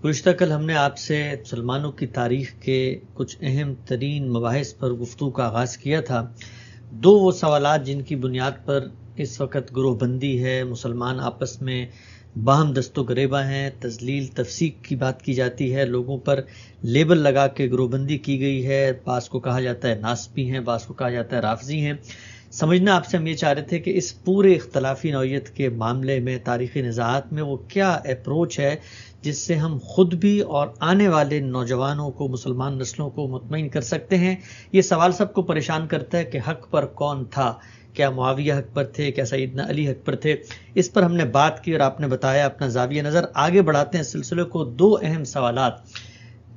گزشتہ کل ہم نے آپ سے مسلمانوں کی تاریخ کے کچھ اہم ترین مباحث پر گفتگو کا آغاز کیا تھا۔ دو وہ سوالات جن کی بنیاد پر اس وقت گروہ بندی ہے، مسلمان آپس میں باہم دست و گریباں ہیں، تذلیل تفسیق کی بات کی جاتی ہے، لوگوں پر لیبل لگا کے گروہ بندی کی گئی ہے، بعض کو کہا جاتا ہے ناسبی ہیں، بعض کو کہا جاتا ہے رافضی ہیں۔ سمجھنا آپ سے ہم یہ چاہ رہے تھے کہ اس پورے اختلافی نوعیت کے معاملے میں تاریخی نزاعات میں وہ کیا اپروچ ہے جس سے ہم خود بھی اور آنے والے نوجوانوں کو، مسلمان نسلوں کو مطمئن کر سکتے ہیں۔ یہ سوال سب کو پریشان کرتا ہے کہ حق پر کون تھا، کیا معاویہ حق پر تھے، کیا سیدنا علی حق پر تھے۔ اس پر ہم نے بات کی اور آپ نے بتایا اپنا زاویہ نظر۔ آگے بڑھاتے ہیں سلسلے کو۔ دو اہم سوالات،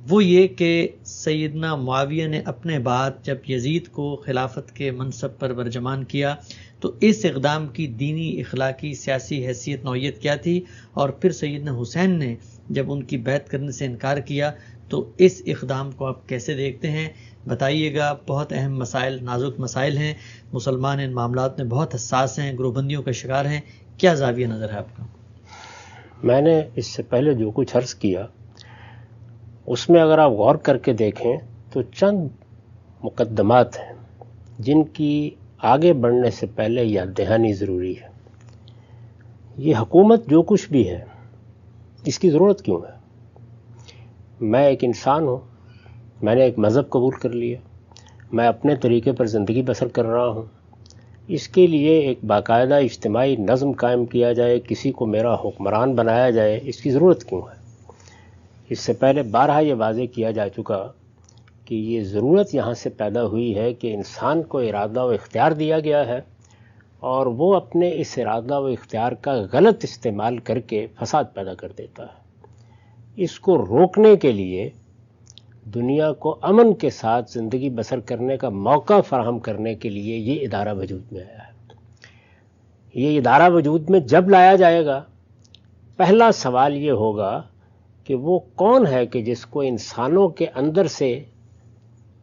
وہ یہ کہ سیدنا معاویہ نے اپنے بعد جب یزید کو خلافت کے منصب پر برجمان کیا تو اس اقدام کی دینی، اخلاقی، سیاسی حیثیت نوعیت کیا تھی، اور پھر سیدنا حسین نے جب ان کی بیعت کرنے سے انکار کیا تو اس اقدام کو آپ کیسے دیکھتے ہیں؟ بتائیے گا۔ بہت اہم مسائل، نازک مسائل ہیں، مسلمان ان معاملات میں بہت حساس ہیں، گروہ بندیوں کا شکار ہیں۔ کیا زاویہ نظر ہے آپ کا؟ میں نے اس سے پہلے جو کچھ عرض کیا اس میں اگر آپ غور کر کے دیکھیں تو چند مقدمات ہیں جن کی آگے بڑھنے سے پہلے یاد دہانی ضروری ہے۔ یہ حکومت جو کچھ بھی ہے اس کی ضرورت کیوں ہے؟ میں ایک انسان ہوں، میں نے ایک مذہب قبول کر لیا، میں اپنے طریقے پر زندگی بسر کر رہا ہوں، اس کے لیے ایک باقاعدہ اجتماعی نظم قائم کیا جائے، کسی کو میرا حکمران بنایا جائے، اس کی ضرورت کیوں ہے؟ اس سے پہلے بارہا یہ واضح کیا جا چکا کہ یہ ضرورت یہاں سے پیدا ہوئی ہے کہ انسان کو ارادہ و اختیار دیا گیا ہے اور وہ اپنے اس ارادہ و اختیار کا غلط استعمال کر کے فساد پیدا کر دیتا ہے۔ اس کو روکنے کے لیے دنیا کو امن کے ساتھ زندگی بسر کرنے کا موقع فراہم کرنے کے لیے یہ ادارہ وجود میں آیا ہے۔ یہ ادارہ وجود میں جب لایا جائے گا، پہلا سوال یہ ہوگا کہ وہ کون ہے کہ جس کو انسانوں کے اندر سے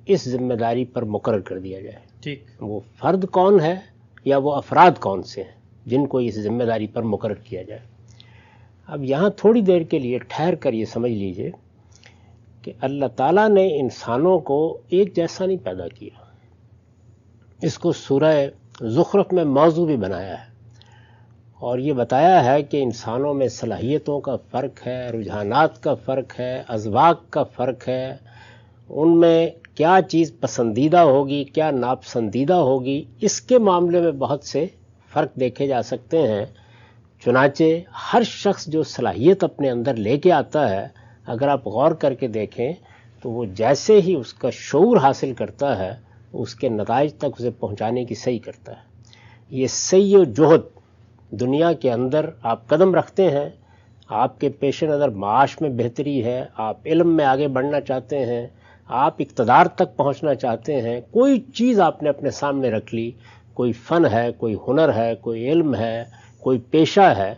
اس ذمہ داری پر مقرر کر دیا جائے۔ ٹھیک، وہ فرد کون ہے یا وہ افراد کون سے ہیں جن کو اس ذمہ داری پر مقرر کیا جائے۔ اب یہاں تھوڑی دیر کے لیے ٹھہر کر یہ سمجھ لیجئے کہ اللہ تعالیٰ نے انسانوں کو ایک جیسا نہیں پیدا کیا۔ اس کو سورہ زخرف میں موضوع بھی بنایا ہے اور یہ بتایا ہے کہ انسانوں میں صلاحیتوں کا فرق ہے، رجحانات کا فرق ہے، اذواق کا فرق ہے، ان میں کیا چیز پسندیدہ ہوگی، کیا ناپسندیدہ ہوگی، اس کے معاملے میں بہت سے فرق دیکھے جا سکتے ہیں۔ چنانچہ ہر شخص جو صلاحیت اپنے اندر لے کے آتا ہے، اگر آپ غور کر کے دیکھیں تو وہ جیسے ہی اس کا شعور حاصل کرتا ہے اس کے نتائج تک اسے پہنچانے کی سعی کرتا ہے۔ یہ سعی و جہد دنیا کے اندر آپ قدم رکھتے ہیں، آپ کے پیش نظر معاش میں بہتری ہے، آپ علم میں آگے بڑھنا چاہتے ہیں، آپ اقتدار تک پہنچنا چاہتے ہیں، کوئی چیز آپ نے اپنے سامنے رکھ لی، کوئی فن ہے، کوئی ہنر ہے، کوئی علم ہے، کوئی پیشہ ہے،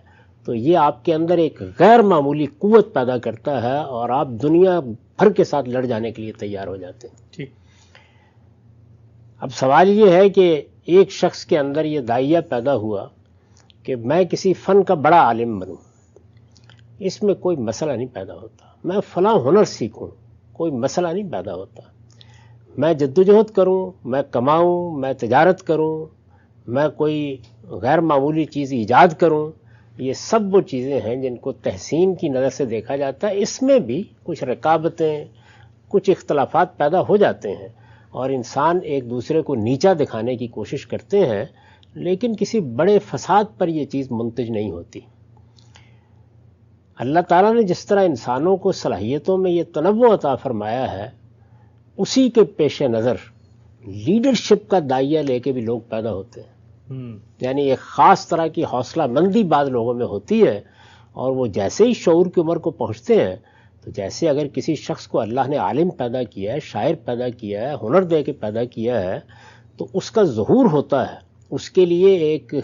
تو یہ آپ کے اندر ایک غیر معمولی قوت پیدا کرتا ہے اور آپ دنیا بھر کے ساتھ لڑ جانے کے لیے تیار ہو جاتے ہیں۔ ٹھیک۔ اب سوال یہ ہے کہ ایک شخص کے اندر یہ داعیہ پیدا ہوا کہ میں کسی فن کا بڑا عالم بنوں، اس میں کوئی مسئلہ نہیں پیدا ہوتا۔ میں فلاں ہنر سیکھوں، کوئی مسئلہ نہیں پیدا ہوتا۔ میں جدوجہد کروں، میں کماؤں، میں تجارت کروں، میں کوئی غیر معمولی چیز ایجاد کروں، یہ سب وہ چیزیں ہیں جن کو تحسین کی نظر سے دیکھا جاتا ہے۔ اس میں بھی کچھ رکاوٹیں، کچھ اختلافات پیدا ہو جاتے ہیں اور انسان ایک دوسرے کو نیچا دکھانے کی کوشش کرتے ہیں، لیکن کسی بڑے فساد پر یہ چیز منتج نہیں ہوتی۔ اللہ تعالیٰ نے جس طرح انسانوں کو صلاحیتوں میں یہ تنوع عطا فرمایا ہے، اسی کے پیش نظر لیڈرشپ کا داعیہ لے کے بھی لوگ پیدا ہوتے ہیں۔ یعنی ایک خاص طرح کی حوصلہ مندی بعض لوگوں میں ہوتی ہے اور وہ جیسے ہی شعور کی عمر کو پہنچتے ہیں، تو جیسے اگر کسی شخص کو اللہ نے عالم پیدا کیا ہے، شاعر پیدا کیا ہے، ہنر دے کے پیدا کیا ہے، تو اس کا ظہور ہوتا ہے، اس کے لیے ایک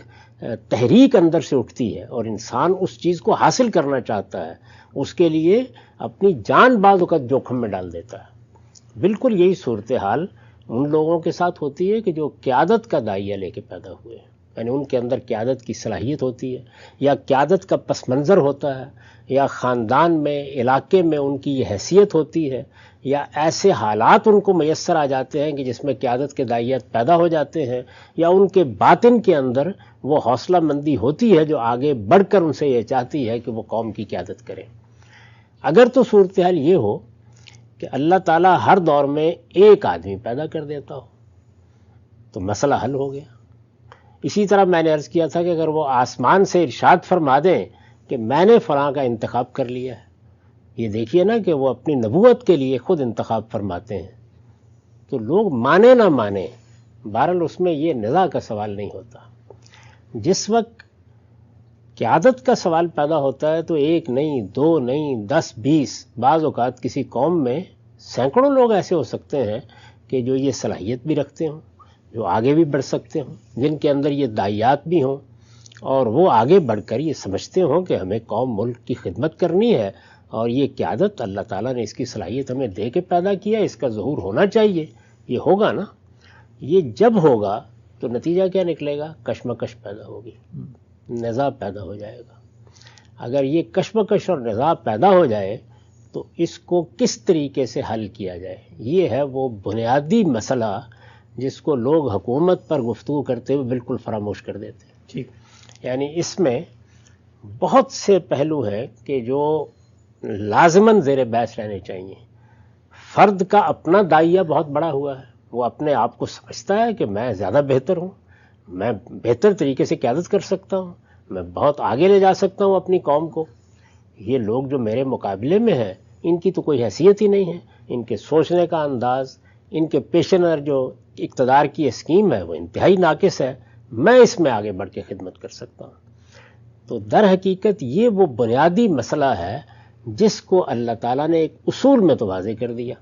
تحریک اندر سے اٹھتی ہے اور انسان اس چیز کو حاصل کرنا چاہتا ہے، اس کے لیے اپنی جان بعض اوقات جوخم میں ڈال دیتا ہے۔ بالکل یہی صورتحال ان لوگوں کے ساتھ ہوتی ہے کہ جو قیادت کا داعیہ لے کے پیدا ہوئے ہیں۔ یعنی ان کے اندر قیادت کی صلاحیت ہوتی ہے، یا قیادت کا پس منظر ہوتا ہے، یا خاندان میں، علاقے میں ان کی یہ حیثیت ہوتی ہے، یا ایسے حالات ان کو میسر آ جاتے ہیں کہ جس میں قیادت کے داعیات پیدا ہو جاتے ہیں، یا ان کے باطن کے اندر وہ حوصلہ مندی ہوتی ہے جو آگے بڑھ کر ان سے یہ چاہتی ہے کہ وہ قوم کی قیادت کریں۔ اگر تو صورتحال یہ ہو کہ اللہ تعالیٰ ہر دور میں ایک آدمی پیدا کر دیتا ہو تو مسئلہ حل ہو گیا۔ اسی طرح میں نے عرض کیا تھا کہ اگر وہ آسمان سے ارشاد فرما دیں کہ میں نے فلاں کا انتخاب کر لیا ہے، یہ دیکھیے نا کہ وہ اپنی نبوت کے لیے خود انتخاب فرماتے ہیں، تو لوگ مانے نہ مانے، بہرحال اس میں یہ نزاع کا سوال نہیں ہوتا۔ جس وقت قیادت کا سوال پیدا ہوتا ہے تو ایک نہیں، دو نہیں، 10 20، بعض اوقات کسی قوم میں سینکڑوں لوگ ایسے ہو سکتے ہیں کہ جو یہ صلاحیت بھی رکھتے ہوں، جو آگے بھی بڑھ سکتے ہوں، جن کے اندر یہ داعیات بھی ہوں، اور وہ آگے بڑھ کر یہ سمجھتے ہوں کہ ہمیں قوم ملک کی خدمت کرنی ہے، اور یہ قیادت اللہ تعالیٰ نے اس کی صلاحیت ہمیں دے کے پیدا کیا، اس کا ظہور ہونا چاہیے۔ یہ ہوگا نا، یہ جب ہوگا تو نتیجہ کیا نکلے گا؟ کشمکش پیدا ہوگی، نزاع پیدا ہو جائے گا۔ اگر یہ کشمکش اور نزاع پیدا ہو جائے تو اس کو کس طریقے سے حل کیا جائے، یہ ہے وہ بنیادی مسئلہ جس کو لوگ حکومت پر گفتگو کرتے ہوئے بالکل فراموش کر دیتے ہیں۔ ٹھیک، یعنی اس میں بہت سے پہلو ہیں کہ جو لازماً زیر بحث رہنے چاہیے۔ فرد کا اپنا داعیہ بہت بڑا ہوا ہے، وہ اپنے آپ کو سمجھتا ہے کہ میں زیادہ بہتر ہوں، میں بہتر طریقے سے قیادت کر سکتا ہوں، میں بہت آگے لے جا سکتا ہوں اپنی قوم کو۔ یہ لوگ جو میرے مقابلے میں ہیں ان کی تو کوئی حیثیت ہی نہیں ہے، ان کے سوچنے کا انداز، ان کے پیش نظر جو اقتدار کی اسکیم ہے وہ انتہائی ناقص ہے، میں اس میں آگے بڑھ کے خدمت کر سکتا ہوں۔ تو در حقیقت یہ وہ بنیادی مسئلہ ہے جس کو اللہ تعالیٰ نے ایک اصول میں تو واضح کر دیا،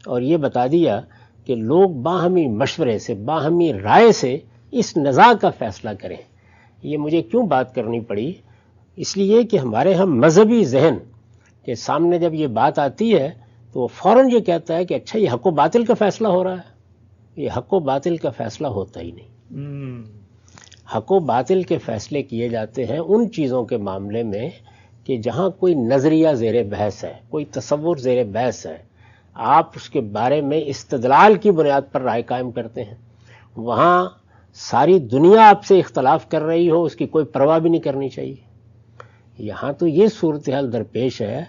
اور یہ بتا دیا کہ لوگ باہمی مشورے سے، باہمی رائے سے اس نزاع کا فیصلہ کریں۔ یہ مجھے کیوں بات کرنی پڑی؟ اس لیے کہ ہمارے ہم مذہبی ذہن کے سامنے جب یہ بات آتی ہے تو وہ فوراً یہ کہتا ہے کہ اچھا یہ حق و باطل کا فیصلہ ہو رہا ہے۔ یہ حق و باطل کا فیصلہ ہوتا ہی نہیں۔ حق و باطل کے فیصلے کیے جاتے ہیں ان چیزوں کے معاملے میں کہ جہاں کوئی نظریہ زیر بحث ہے، کوئی تصور زیر بحث ہے، آپ اس کے بارے میں استدلال کی بنیاد پر رائے قائم کرتے ہیں، وہاں ساری دنیا آپ سے اختلاف کر رہی ہو اس کی کوئی پرواہ بھی نہیں کرنی چاہیے۔ یہاں تو یہ صورتحال درپیش ہے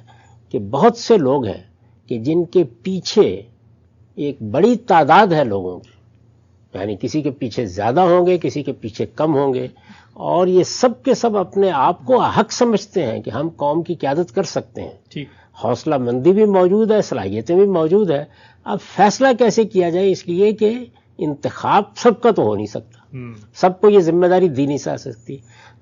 کہ بہت سے لوگ ہیں کہ جن کے پیچھے ایک بڑی تعداد ہے لوگوں کی، یعنی کسی کے پیچھے زیادہ ہوں گے، کسی کے پیچھے کم ہوں گے، اور یہ سب کے سب اپنے آپ کو حق سمجھتے ہیں کہ ہم قوم کی قیادت کر سکتے ہیں۔ ٹھیک، حوصلہ مندی بھی موجود ہے، صلاحیتیں بھی موجود ہے۔ اب فیصلہ کیسے کیا جائے؟ اس لیے کہ انتخاب سب کا تو ہو نہیں سکتا، سب کو یہ ذمہ داری دی نہیں جا سکتی،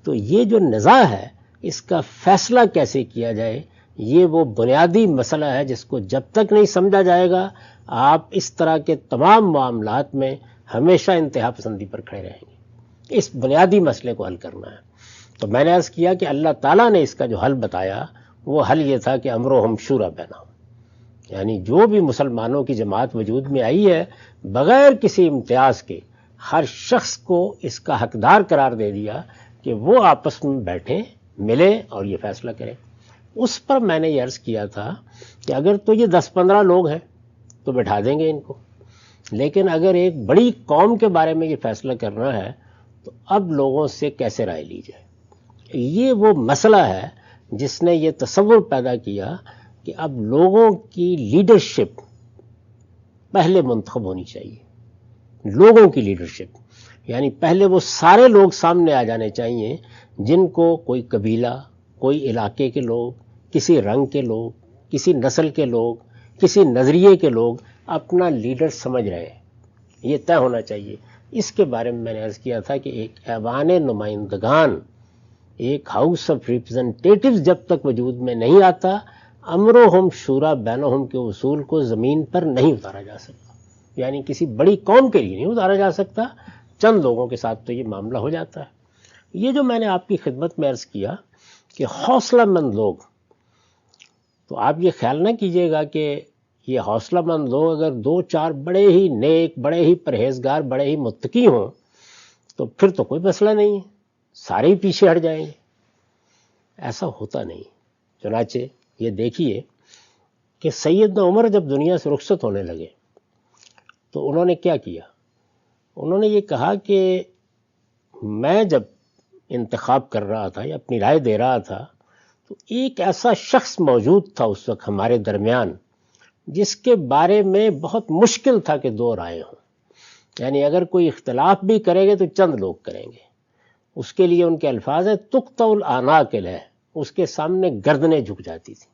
تو یہ جو نزاع ہے اس کا فیصلہ کیسے کیا جائے، یہ وہ بنیادی مسئلہ ہے جس کو جب تک نہیں سمجھا جائے گا آپ اس طرح کے تمام معاملات میں ہمیشہ انتہا پسندی پر کھڑے رہیں گے۔ اس بنیادی مسئلے کو حل کرنا ہے۔ تو میں نے عرض کیا کہ اللہ تعالیٰ نے اس کا جو حل بتایا وہ حل یہ تھا کہ امرہم شورا بینہم، یعنی جو بھی مسلمانوں کی جماعت وجود میں آئی ہے بغیر کسی امتیاز کے ہر شخص کو اس کا حقدار قرار دے دیا کہ وہ آپس میں بیٹھیں، ملیں اور یہ فیصلہ کریں۔ اس پر میں نے یہ عرض کیا تھا کہ اگر تو یہ 10-15 لوگ ہیں تو بٹھا دیں گے ان کو، لیکن اگر ایک بڑی قوم کے بارے میں یہ فیصلہ کرنا ہے تو اب لوگوں سے کیسے رائے لی جائے؟ یہ وہ مسئلہ ہے جس نے یہ تصور پیدا کیا کہ اب لوگوں کی لیڈرشپ پہلے منتخب ہونی چاہیے۔ لوگوں کی لیڈرشپ یعنی پہلے وہ سارے لوگ سامنے آ جانے چاہیے جن کو کوئی قبیلہ، کوئی علاقے کے لوگ، کسی رنگ کے لوگ، کسی نسل کے لوگ، کسی نظریے کے لوگ اپنا لیڈر سمجھ رہے ہیں، یہ طے ہونا چاہیے۔ اس کے بارے میں نے عرض کیا تھا کہ ایک ایوان نمائندگان، ایک ہاؤس آف ریپرزنٹیٹیوز جب تک وجود میں نہیں آتا امرہم شورا بینہم کے اصول کو زمین پر نہیں اتارا جا سکتا، یعنی کسی بڑی قوم کے لیے نہیں اتارا جا سکتا، چند لوگوں کے ساتھ تو یہ معاملہ ہو جاتا ہے۔ یہ جو میں نے آپ کی خدمت میں عرض کیا کہ حوصلہ مند لوگ، تو آپ یہ خیال نہ کیجئے گا کہ یہ حوصلہ مند لوگ اگر 2-4 بڑے ہی نیک، بڑے ہی پرہیزگار، بڑے ہی متقی ہوں تو پھر تو کوئی مسئلہ نہیں ہے، سارے ہی پیچھے ہٹ جائیں گے۔ ایسا ہوتا نہیں۔ چنانچہ یہ دیکھیے کہ سیدنا عمر جب دنیا سے رخصت ہونے لگے تو انہوں نے کیا کیا؟ انہوں نے یہ کہا کہ میں جب انتخاب کر رہا تھا یا اپنی رائے دے رہا تھا تو ایک ایسا شخص موجود تھا اس وقت ہمارے درمیان جس کے بارے میں بہت مشکل تھا کہ دو رائے ہوں، یعنی اگر کوئی اختلاف بھی کرے گے تو چند لوگ کریں گے۔ اس کے لیے ان کے الفاظ ہیں تقطع الاعناق ہے، اس کے سامنے گردنیں جھک جاتی تھیں۔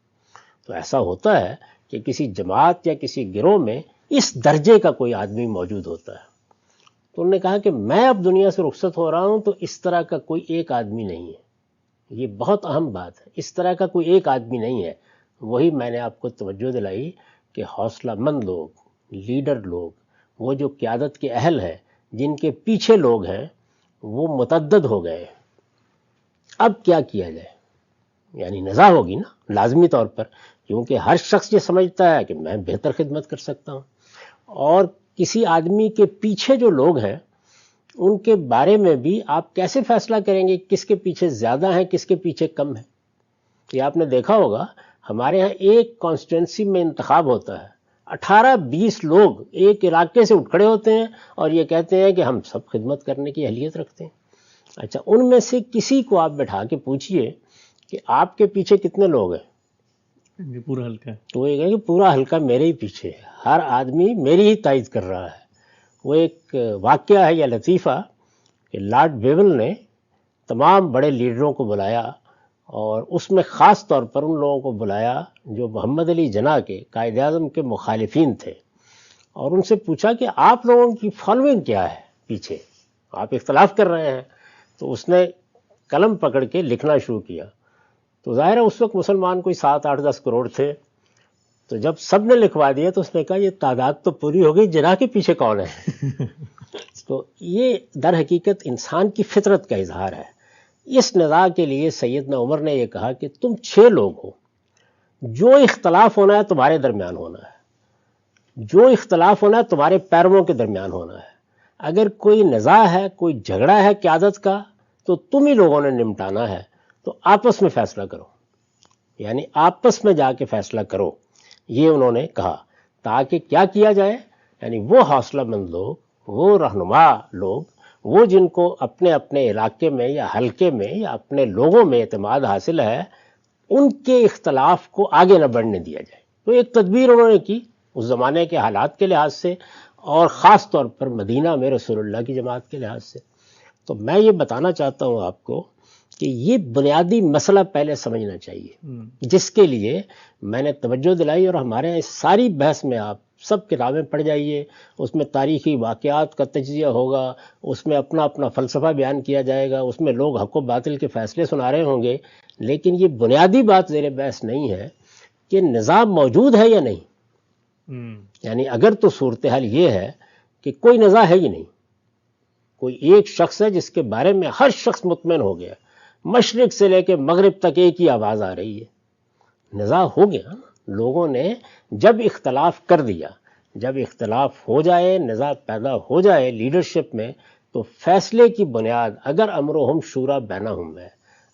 تو ایسا ہوتا ہے کہ کسی جماعت یا کسی گروہ میں اس درجے کا کوئی آدمی موجود ہوتا ہے۔ تو انہوں نے کہا کہ میں اب دنیا سے رخصت ہو رہا ہوں تو اس طرح کا کوئی ایک آدمی نہیں ہے، یہ بہت اہم بات ہے، اس طرح کا کوئی ایک آدمی نہیں ہے۔ وہی میں نے آپ کو توجہ دلائی کہ حوصلہ مند لوگ، لیڈر لوگ، وہ جو قیادت کے اہل ہیں، جن کے پیچھے لوگ ہیں، وہ متعدد ہو گئے۔ اب کیا کیا جائے؟ یعنی نزاع ہوگی نا لازمی طور پر، کیونکہ ہر شخص یہ سمجھتا ہے کہ میں بہتر خدمت کر سکتا ہوں، اور کسی آدمی کے پیچھے جو لوگ ہیں ان کے بارے میں بھی آپ کیسے فیصلہ کریں گے کس کے پیچھے زیادہ ہیں کس کے پیچھے کم ہیں؟ یہ آپ نے دیکھا ہوگا ہمارے ہاں ایک کانسٹیٹوئنسی میں انتخاب ہوتا ہے، 18-20 لوگ ایک علاقے سے اٹھ کھڑے ہوتے ہیں اور یہ کہتے ہیں کہ ہم سب خدمت کرنے کی اہلیت رکھتے ہیں۔ اچھا، ان میں سے کسی کو آپ بٹھا کے پوچھئے کہ آپ کے پیچھے کتنے لوگ ہیں؟ پورا حلقہ، تو وہ یہ کہے کہ پورا حلقہ میرے ہی پیچھے ہے، ہر آدمی میری ہی تائید کر رہا ہے۔ وہ ایک واقعہ ہے یا لطیفہ کہ لارڈ بیول نے تمام بڑے لیڈروں کو بلایا اور اس میں خاص طور پر ان لوگوں کو بلایا جو محمد علی جناح کے قائد اعظم کے مخالفین تھے، اور ان سے پوچھا کہ آپ لوگوں کی فالوئنگ کیا ہے پیچھے، آپ اختلاف کر رہے ہیں؟ تو اس نے قلم پکڑ کے لکھنا شروع کیا۔ تو ظاہر ہے اس وقت مسلمان کوئی 7-8-10 کروڑ تھے، تو جب سب نے لکھوا دیا تو اس نے کہا یہ تعداد تو پوری ہو گئی، جناح کے پیچھے کون ہے؟ تو یہ در حقیقت انسان کی فطرت کا اظہار ہے۔ اس نزاع کے لیے سیدنا عمر نے یہ کہا کہ تم 6 لوگ ہو، جو اختلاف ہونا ہے تمہارے درمیان ہونا ہے، جو اختلاف ہونا ہے تمہارے پیرووں کے درمیان ہونا ہے۔ اگر کوئی نزاع ہے، کوئی جھگڑا ہے قیادت کا، تو تم ہی لوگوں نے نمٹانا ہے، تو آپس میں فیصلہ کرو، یعنی آپس میں جا کے فیصلہ کرو، یہ انہوں نے کہا۔ تاکہ کیا کیا جائے؟ یعنی وہ حوصلہ مند لوگ، وہ رہنما لوگ، وہ جن کو اپنے اپنے علاقے میں یا حلقے میں یا اپنے لوگوں میں اعتماد حاصل ہے، ان کے اختلاف کو آگے نہ بڑھنے دیا جائے۔ تو ایک تدبیر انہوں نے کی اس زمانے کے حالات کے لحاظ سے، اور خاص طور پر مدینہ میں رسول اللہ کی جماعت کے لحاظ سے۔ تو میں یہ بتانا چاہتا ہوں آپ کو کہ یہ بنیادی مسئلہ پہلے سمجھنا چاہیے، جس کے لیے میں نے توجہ دلائی، اور ہمارے یہاں اس ساری بحث میں آپ سب کتابیں پڑھ جائیے، اس میں تاریخی واقعات کا تجزیہ ہوگا، اس میں اپنا اپنا فلسفہ بیان کیا جائے گا، اس میں لوگ حق و باطل کے فیصلے سنا رہے ہوں گے، لیکن یہ بنیادی بات زیر بحث نہیں ہے کہ نظام موجود ہے یا نہیں۔ یعنی اگر تو صورتحال یہ ہے کہ کوئی نزاع ہے ہی نہیں، کوئی ایک شخص ہے جس کے بارے میں ہر شخص مطمئن ہو گیا، مشرق سے لے کے مغرب تک ایک ہی آواز آ رہی ہے، نزاع ہو گیا۔ لوگوں نے جب اختلاف کر دیا، جب اختلاف ہو جائے، نزاع پیدا ہو جائے لیڈرشپ میں، تو فیصلے کی بنیاد اگر امرہم شورا بینہم ہے،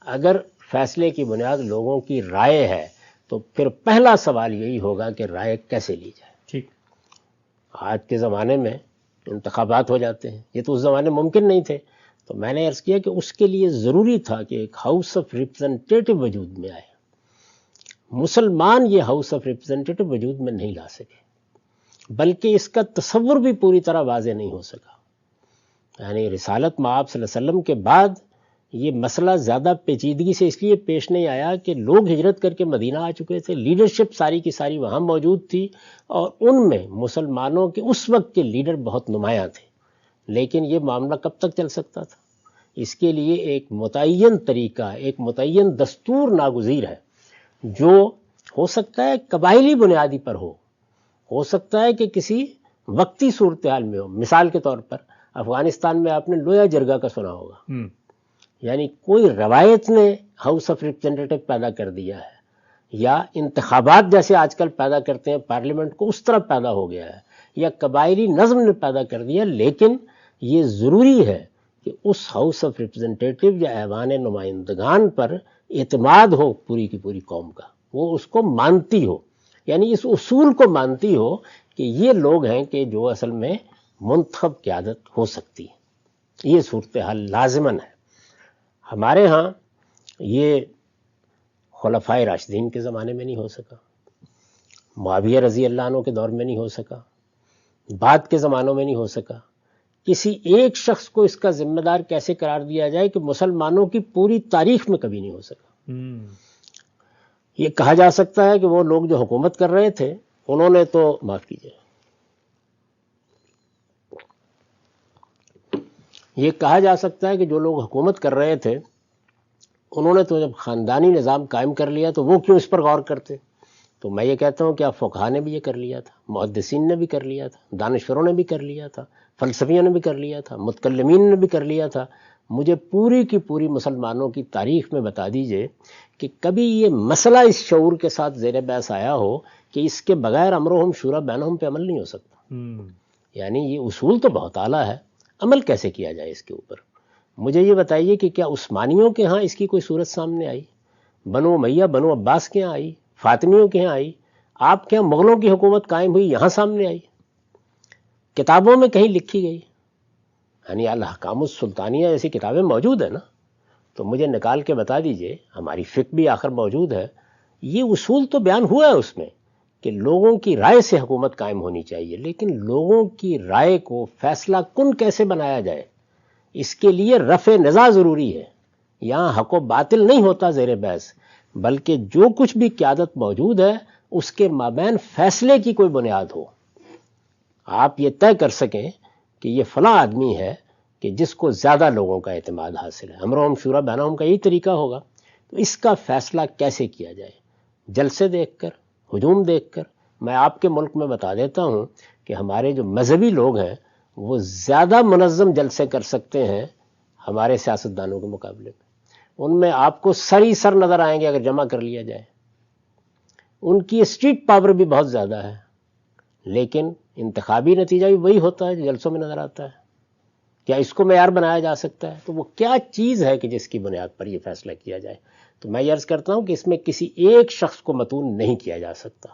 اگر فیصلے کی بنیاد لوگوں کی رائے ہے، تو پھر پہلا سوال یہی ہوگا کہ رائے کیسے لی جائے۔ ٹھیک، آج کے زمانے میں انتخابات ہو جاتے ہیں، یہ تو اس زمانے ممکن نہیں تھے، تو میں نے عرض کیا کہ اس کے لیے ضروری تھا کہ ایک ہاؤس آف ریپرزنٹیٹو وجود میں آئے۔ مسلمان یہ ہاؤس آف ریپرزنٹیٹو وجود میں نہیں لا سکے، بلکہ اس کا تصور بھی پوری طرح واضح نہیں ہو سکا۔ یعنی رسالت مآب صلی اللہ علیہ وسلم کے بعد یہ مسئلہ زیادہ پیچیدگی سے اس لیے پیش نہیں آیا کہ لوگ ہجرت کر کے مدینہ آ چکے تھے، لیڈرشپ ساری کی ساری وہاں موجود تھی، اور ان میں مسلمانوں کے اس وقت کے لیڈر بہت نمایاں تھے۔ لیکن یہ معاملہ کب تک چل سکتا تھا؟ اس کے لیے ایک متعین طریقہ، ایک متعین دستور ناگزیر ہے، جو ہو سکتا ہے قبائلی بنیادی پر ہو سکتا ہے کہ کسی وقتی صورتحال میں ہو۔ مثال کے طور پر افغانستان میں آپ نے لویا جرگہ کا سنا ہوگا، یعنی کوئی روایت نے ہاؤس آف ریپرزنٹیٹو پیدا کر دیا ہے، یا انتخابات جیسے آج کل پیدا کرتے ہیں پارلیمنٹ کو، اس طرح پیدا ہو گیا ہے، یا قبائلی نظم نے پیدا کر دیا۔ لیکن یہ ضروری ہے کہ اس ہاؤس آف ریپرزنٹیٹو یا ایوان نمائندگان پر اعتماد ہو پوری کی پوری قوم کا، وہ اس کو مانتی ہو، یعنی اس اصول کو مانتی ہو کہ یہ لوگ ہیں کہ جو اصل میں منتخب قیادت ہو سکتی ہے۔ یہ صورتحال لازماً ہے۔ ہمارے ہاں یہ خلفائے راشدین کے زمانے میں نہیں ہو سکا، معاویہ رضی اللہ عنہ کے دور میں نہیں ہو سکا، بعد کے زمانوں میں نہیں ہو سکا۔ کسی ایک شخص کو اس کا ذمہ دار کیسے قرار دیا جائے کہ مسلمانوں کی پوری تاریخ میں کبھی نہیں ہو سکا۔ یہ کہا جا سکتا ہے کہ وہ لوگ جو حکومت کر رہے تھے انہوں نے تو معاف کیجیے، یہ کہا جا سکتا ہے کہ جو لوگ حکومت کر رہے تھے انہوں نے تو جب خاندانی نظام قائم کر لیا تو وہ کیوں اس پر غور کرتے؟ تو میں یہ کہتا ہوں کہ آپ فقہا نے بھی یہ کر لیا تھا، محدثین نے بھی کر لیا تھا، دانشوروں نے بھی کر لیا تھا، فلسفیوں نے بھی کر لیا تھا، متکلمین نے بھی کر لیا تھا۔ مجھے پوری کی پوری مسلمانوں کی تاریخ میں بتا دیجئے کہ کبھی یہ مسئلہ اس شعور کے ساتھ زیر بحث آیا ہو کہ اس کے بغیر امرہم شورا بینہم پہ عمل نہیں ہو سکتا۔ یعنی یہ اصول تو بہت اعلیٰ ہے، عمل کیسے کیا جائے اس کے اوپر؟ مجھے یہ بتائیے کہ کیا عثمانیوں کے ہاں اس کی کوئی صورت سامنے آئی؟ بنو امیہ بنو عباس کے ہاں آئی؟ فاطمیوں کے ہاں آئی؟ آپ کے ہاں مغلوں کی حکومت قائم ہوئی، یہاں سامنے آئی؟ کتابوں میں کہیں لکھی گئی؟ یعنی الاحکام السلطانیہ جیسی کتابیں موجود ہیں نا، تو مجھے نکال کے بتا دیجئے، ہماری فقہ بھی آخر موجود ہے، یہ اصول تو بیان ہوا ہے اس میں کہ لوگوں کی رائے سے حکومت قائم ہونی چاہیے، لیکن لوگوں کی رائے کو فیصلہ کن کیسے بنایا جائے، اس کے لیے رفع نزاع ضروری ہے۔ یہاں حق و باطل نہیں ہوتا زیر بحث، بلکہ جو کچھ بھی قیادت موجود ہے اس کے مابین فیصلے کی کوئی بنیاد ہو، آپ یہ طے کر سکیں کہ یہ فلاں آدمی ہے کہ جس کو زیادہ لوگوں کا اعتماد حاصل ہے، امرہم شورا بینہم کا یہی طریقہ ہوگا، تو اس کا فیصلہ کیسے کیا جائے؟ جلسے دیکھ کر، ہجوم دیکھ کر؟ میں آپ کے ملک میں بتا دیتا ہوں کہ ہمارے جو مذہبی لوگ ہیں وہ زیادہ منظم جلسے کر سکتے ہیں ہمارے سیاستدانوں کے مقابلے میں۔ ان میں آپ کو سر ہی سر نظر آئیں گے اگر جمع کر لیا جائے۔ ان کی اسٹریٹ پاور بھی بہت زیادہ ہے، لیکن انتخابی نتیجہ بھی وہی ہوتا ہے جو جلسوں میں نظر آتا ہے۔ کیا اس کو معیار بنایا جا سکتا ہے؟ تو وہ کیا چیز ہے کہ جس کی بنیاد پر یہ فیصلہ کیا جائے؟ تو میں یہ عرض کرتا ہوں کہ اس میں کسی ایک شخص کو متون نہیں کیا جا سکتا،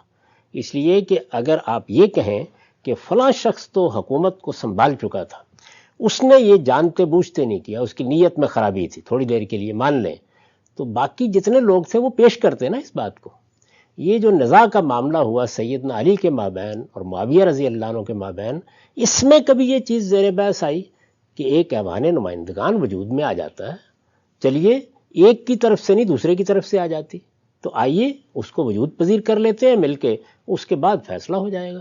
اس لیے کہ اگر آپ یہ کہیں کہ فلاں شخص تو حکومت کو سنبھال چکا تھا، اس نے یہ جانتے بوجھتے نہیں کیا، اس کی نیت میں خرابی تھی، تھوڑی دیر کے لیے مان لیں، تو باقی جتنے لوگ تھے وہ پیش کرتے نا اس بات کو۔ یہ جو نزاع کا معاملہ ہوا سیدنا علی کے مابین اور معاویہ رضی اللہ عنہ کے مابین، اس میں کبھی یہ چیز زیر بحث آئی کہ ایک ایوان نمائندگان وجود میں آ جاتا ہے، چلیے ایک کی طرف سے نہیں دوسرے کی طرف سے آ جاتی، تو آئیے اس کو وجود پذیر کر لیتے ہیں مل کے، اس کے بعد فیصلہ ہو جائے گا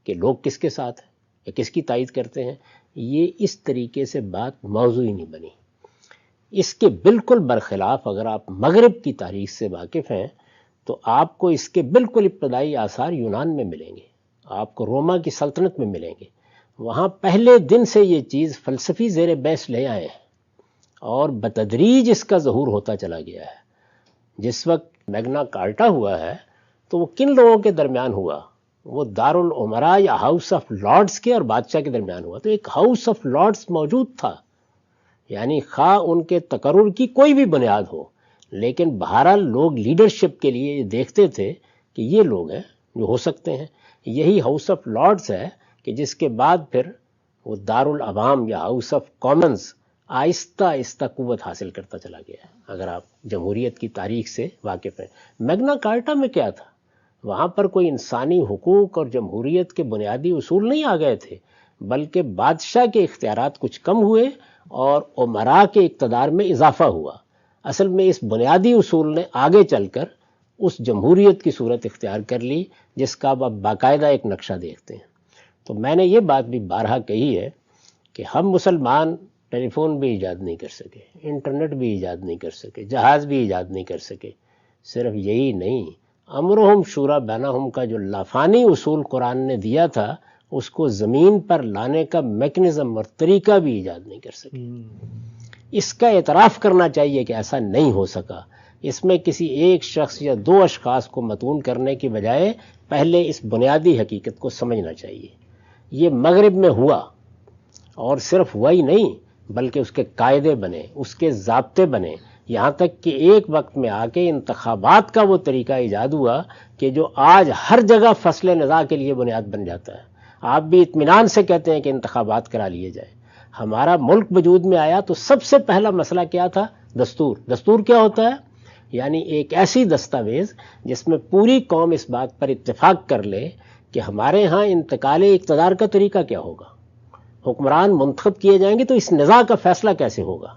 کہ لوگ کس کے ساتھ ہیں یا کس کی تائید کرتے ہیں۔ یہ اس طریقے سے بات موضوع ہی نہیں بنی۔ اس کے بالکل برخلاف اگر آپ مغرب کی تاریخ سے واقف ہیں تو آپ کو اس کے بالکل ابتدائی آثار یونان میں ملیں گے، آپ کو روما کی سلطنت میں ملیں گے۔ وہاں پہلے دن سے یہ چیز فلسفی زیر بحث لے آئے ہیں اور بتدریج اس کا ظہور ہوتا چلا گیا ہے۔ جس وقت میگنا کارٹا ہوا ہے تو وہ کن لوگوں کے درمیان ہوا؟ وہ دارالعمراء یا ہاؤس آف لارڈز کے اور بادشاہ کے درمیان ہوا، تو ایک ہاؤس آف لارڈز موجود تھا، یعنی خواہ ان کے تقرر کی کوئی بھی بنیاد ہو، لیکن بہرحال لوگ لیڈرشپ کے لیے یہ دیکھتے تھے کہ یہ لوگ ہیں جو ہو سکتے ہیں۔ یہی ہاؤس آف لارڈز ہے کہ جس کے بعد پھر وہ دارالعوام یا ہاؤس آف کامنز آہستہ آہستہ قوت حاصل کرتا چلا گیا ہے۔ اگر آپ جمہوریت کی تاریخ سے واقف ہیں، میگنا کارٹا میں کیا تھا؟ وہاں پر کوئی انسانی حقوق اور جمہوریت کے بنیادی اصول نہیں آ گئے تھے، بلکہ بادشاہ کے اختیارات کچھ کم ہوئے اور امراء کے اقتدار میں اضافہ ہوا۔ اصل میں اس بنیادی اصول نے آگے چل کر اس جمہوریت کی صورت اختیار کر لی جس کا اب باقاعدہ ایک نقشہ دیکھتے ہیں۔ تو میں نے یہ بات بھی بارہا کہی ہے کہ ہم مسلمان ٹیلی فون بھی ایجاد نہیں کر سکے، انٹرنیٹ بھی ایجاد نہیں کر سکے، جہاز بھی ایجاد نہیں کر سکے۔ صرف یہی نہیں، امرہم شورا بینہم کا جو لافانی اصول قرآن نے دیا تھا اس کو زمین پر لانے کا میکنزم اور طریقہ بھی ایجاد نہیں کر سکے۔ اس کا اعتراف کرنا چاہیے کہ ایسا نہیں ہو سکا۔ اس میں کسی ایک شخص یا دو اشخاص کو متون کرنے کی بجائے پہلے اس بنیادی حقیقت کو سمجھنا چاہیے۔ یہ مغرب میں ہوا، اور صرف وہی نہیں بلکہ اس کے قاعدے بنے، اس کے ضابطے بنے، یہاں تک کہ ایک وقت میں آ کے انتخابات کا وہ طریقہ ایجاد ہوا کہ جو آج ہر جگہ فصل نزاع کے لیے بنیاد بن جاتا ہے۔ آپ بھی اطمینان سے کہتے ہیں کہ انتخابات کرا لیے جائے۔ ہمارا ملک وجود میں آیا تو سب سے پہلا مسئلہ کیا تھا؟ دستور۔ دستور کیا ہوتا ہے؟ یعنی ایک ایسی دستاویز جس میں پوری قوم اس بات پر اتفاق کر لے کہ ہمارے ہاں انتقال اقتدار کا طریقہ کیا ہوگا، حکمران منتخب کیے جائیں گے تو اس نزاع کا فیصلہ کیسے ہوگا۔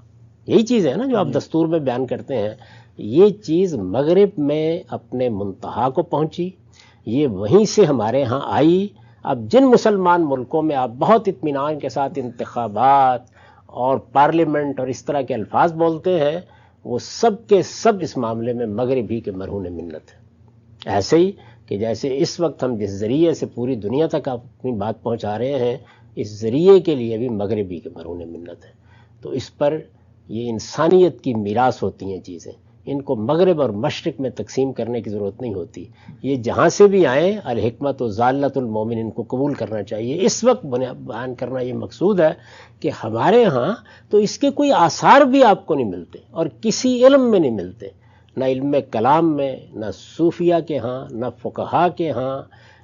یہی چیز ہے نا جو آپ دستور میں بیان کرتے ہیں۔ یہ چیز مغرب میں اپنے منتہا کو پہنچی، یہ وہیں سے ہمارے ہاں آئی۔ اب جن مسلمان ملکوں میں آپ بہت اطمینان کے ساتھ انتخابات اور پارلیمنٹ اور اس طرح کے الفاظ بولتے ہیں، وہ سب کے سب اس معاملے میں مغرب ہی کے مرہون منت ہیں۔ ایسے ہی کہ جیسے اس وقت ہم جس ذریعے سے پوری دنیا تک اپنی بات پہنچا رہے ہیں، اس ذریعے کے لیے بھی مغربی کے مرہون منت ہے۔ تو اس پر یہ انسانیت کی میراث ہوتی ہیں چیزیں، ان کو مغرب اور مشرق میں تقسیم کرنے کی ضرورت نہیں ہوتی۔ یہ جہاں سے بھی آئیں، الحکمت و ضالۃ المومن، ان کو قبول کرنا چاہیے۔ اس وقت بیان کرنا یہ مقصود ہے کہ ہمارے ہاں تو اس کے کوئی آثار بھی آپ کو نہیں ملتے، اور کسی علم میں نہیں ملتے، نہ علم کلام میں، نہ صوفیہ کے ہاں، نہ فقہا کے ہاں،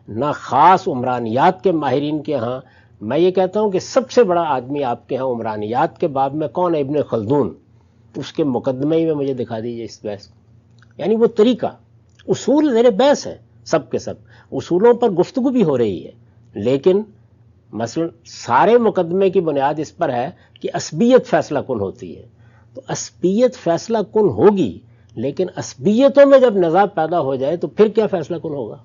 نہ خاص عمرانیات کے ماہرین کے ہاں۔ میں یہ کہتا ہوں کہ سب سے بڑا آدمی آپ کے ہاں عمرانیات کے باب میں کون ہے؟ ابن خلدون۔ اس کے مقدمے میں مجھے دکھا دیجئے اس بحث کو۔ یعنی وہ طریقہ، اصول میرے بحث ہیں سب کے سب، اصولوں پر گفتگو بھی ہو رہی ہے، لیکن مثلا سارے مقدمے کی بنیاد اس پر ہے کہ عصبیت فیصلہ کن ہوتی ہے۔ تو عصبیت فیصلہ کن ہوگی، لیکن عصبیتوں میں جب نزاع پیدا ہو جائے تو پھر کیا فیصلہ کن ہوگا؟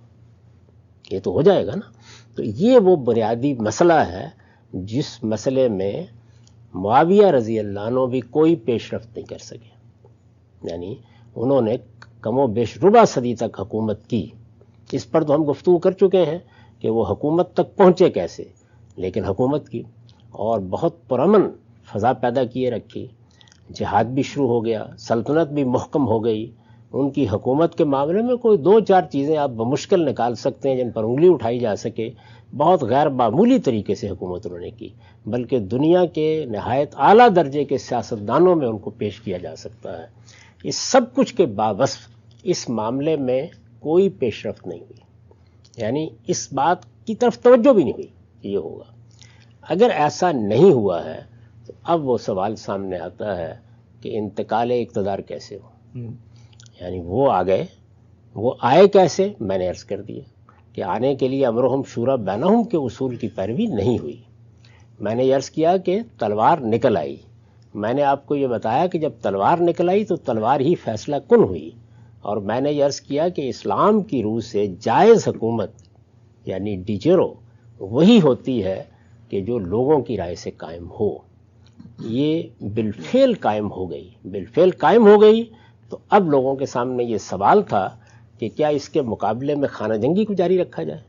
یہ تو ہو جائے گا نا۔ تو یہ وہ بنیادی مسئلہ ہے جس مسئلے میں معاویہ رضی اللہ عنہ بھی کوئی پیش رفت نہیں کر سکے۔ یعنی انہوں نے کم و بیش ربع صدی تک حکومت کی۔ اس پر تو ہم گفتگو کر چکے ہیں کہ وہ حکومت تک پہنچے کیسے، لیکن حکومت کی اور بہت پرامن فضا پیدا کیے رکھی، جہاد بھی شروع ہو گیا، سلطنت بھی محکم ہو گئی۔ ان کی حکومت کے معاملے میں کوئی دو چار چیزیں آپ بمشکل نکال سکتے ہیں جن پر انگلی اٹھائی جا سکے۔ بہت غیر معمولی طریقے سے حکومت انہوں نے کی، بلکہ دنیا کے نہایت اعلیٰ درجے کے سیاستدانوں میں ان کو پیش کیا جا سکتا ہے۔ اس سب کچھ کے باوصف اس معاملے میں کوئی پیش رفت نہیں ہوئی، یعنی اس بات کی طرف توجہ بھی نہیں ہوئی کہ یہ ہوگا۔ اگر ایسا نہیں ہوا ہے تو اب وہ سوال سامنے آتا ہے کہ انتقال اقتدار کیسے ہو۔ یعنی وہ آ گئے، وہ آئے کیسے؟ میں نے عرض کر دیا کہ آنے کے لیے امرہم شورا بینہم کے اصول کی پیروی نہیں ہوئی۔ میں نے عرض کیا کہ تلوار نکل آئی۔ میں نے آپ کو یہ بتایا کہ جب تلوار نکل آئی تو تلوار ہی فیصلہ کن ہوئی، اور میں نے عرض کیا کہ اسلام کی روح سے جائز حکومت یعنی ڈیجیرو وہی ہوتی ہے کہ جو لوگوں کی رائے سے قائم ہو۔ یہ بالفعل قائم ہو گئی، بالفعل قائم ہو گئی۔ تو اب لوگوں کے سامنے یہ سوال تھا کہ کیا اس کے مقابلے میں خانہ جنگی کو جاری رکھا جائے؟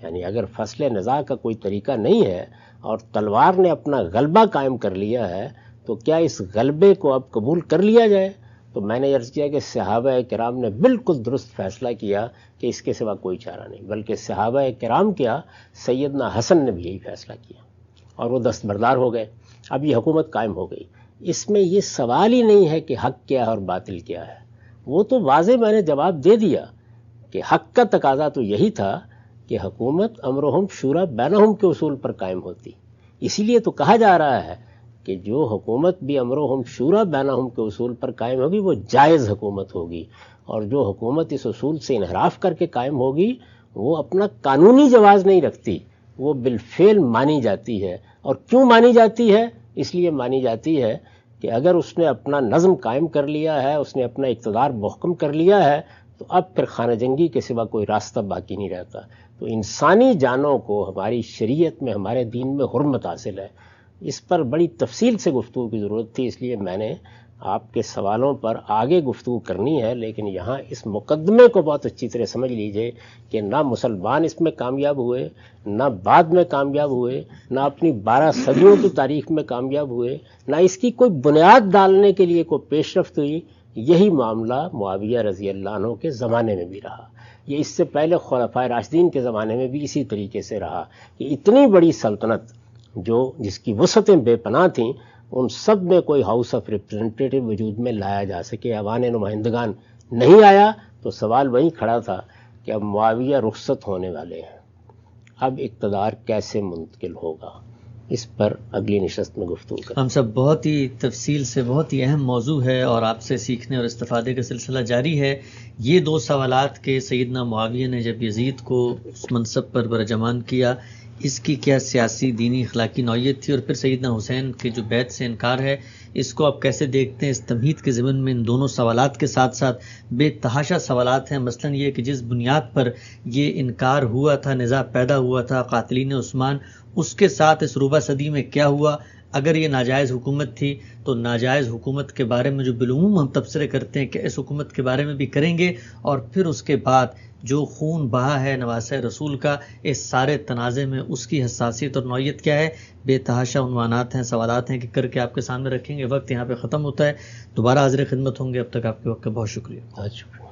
یعنی اگر فصل نزاع کا کوئی طریقہ نہیں ہے اور تلوار نے اپنا غلبہ قائم کر لیا ہے تو کیا اس غلبے کو اب قبول کر لیا جائے؟ تو میں نے عرض کیا کہ صحابہ کرام نے بالکل درست فیصلہ کیا کہ اس کے سوا کوئی چارہ نہیں، بلکہ صحابہ کرام کیا، سیدنا حسن نے بھی یہی فیصلہ کیا اور وہ دستبردار ہو گئے۔ اب یہ حکومت قائم ہو گئی۔ اس میں یہ سوال ہی نہیں ہے کہ حق کیا ہے اور باطل کیا ہے، وہ تو واضح میں نے جواب دے دیا کہ حق کا تقاضا تو یہی تھا کہ حکومت امرہم شورا بینہم کے اصول پر قائم ہوتی۔ اسی لیے تو کہا جا رہا ہے کہ جو حکومت بھی امرہم شورا بینہم کے اصول پر قائم ہوگی وہ جائز حکومت ہوگی، اور جو حکومت اس اصول سے انحراف کر کے قائم ہوگی وہ اپنا قانونی جواز نہیں رکھتی، وہ بالفعل مانی جاتی ہے۔ اور کیوں مانی جاتی ہے؟ اس لیے مانی جاتی ہے کہ اگر اس نے اپنا نظم قائم کر لیا ہے، اس نے اپنا اقتدار محکم کر لیا ہے، تو اب پھر خانہ جنگی کے سوا کوئی راستہ باقی نہیں رہتا۔ تو انسانی جانوں کو ہماری شریعت میں، ہمارے دین میں حرمت حاصل ہے۔ اس پر بڑی تفصیل سے گفتگو کی ضرورت تھی، اس لیے میں نے آپ کے سوالوں پر آگے گفتگو کرنی ہے، لیکن یہاں اس مقدمے کو بہت اچھی طرح سمجھ لیجئے کہ نہ مسلمان اس میں کامیاب ہوئے، نہ بعد میں کامیاب ہوئے، نہ اپنی 12 صدیوں کی تاریخ میں کامیاب ہوئے، نہ اس کی کوئی بنیاد ڈالنے کے لیے کوئی پیش رفت ہوئی۔ یہی معاملہ معاویہ رضی اللہ عنہ کے زمانے میں بھی رہا، یہ اس سے پہلے خلفائے راشدین کے زمانے میں بھی اسی طریقے سے رہا کہ اتنی بڑی سلطنت جو جس کی وسعتیں بے پناہ تھیں، ان سب میں کوئی ہاؤس آف ریپرزنٹیٹو وجود میں لایا جا سکے، ایوان نمائندگان نہیں آیا، تو سوال وہی کھڑا تھا کہ اب معاویہ رخصت ہونے والے ہیں، اب اقتدار کیسے منتقل ہوگا؟ اس پر اگلی نشست میں گفتگو کریں۔ ہم سب بہت ہی تفصیل سے، بہت ہی اہم موضوع ہے اور آپ سے سیکھنے اور استفادے کا سلسلہ جاری ہے۔ یہ دو سوالات کہ سیدنا معاویہ نے جب یزید کو اس منصب پر برجمان کیا، اس کی کیا سیاسی، دینی، اخلاقی نوعیت تھی، اور پھر سیدنا حسین کے جو بیعت سے انکار ہے، اس کو آپ کیسے دیکھتے ہیں؟ اس تمہید کے ضمن میں ان دونوں سوالات کے ساتھ ساتھ بے تحاشا سوالات ہیں، مثلاً یہ کہ جس بنیاد پر یہ انکار ہوا تھا، نزاع پیدا ہوا تھا، قاتلین عثمان، اس کے ساتھ اس ربع صدی میں کیا ہوا؟ اگر یہ ناجائز حکومت تھی تو ناجائز حکومت کے بارے میں جو بالعموم ہم تبصرے کرتے ہیں کہ اس حکومت کے بارے میں بھی کریں گے، اور پھر اس کے بعد جو خون بہا ہے نواسہ رسول کا، اس سارے تنازع میں اس کی حساسیت اور نوعیت کیا ہے؟ بے تحاشا عنوانات ہیں، سوالات ہیں کہ کر کے آپ کے سامنے رکھیں گے۔ وقت یہاں پہ ختم ہوتا ہے، دوبارہ حاضر خدمت ہوں گے، اب تک آپ کے وقت کا بہت شکریہ۔ بہت شکریہ۔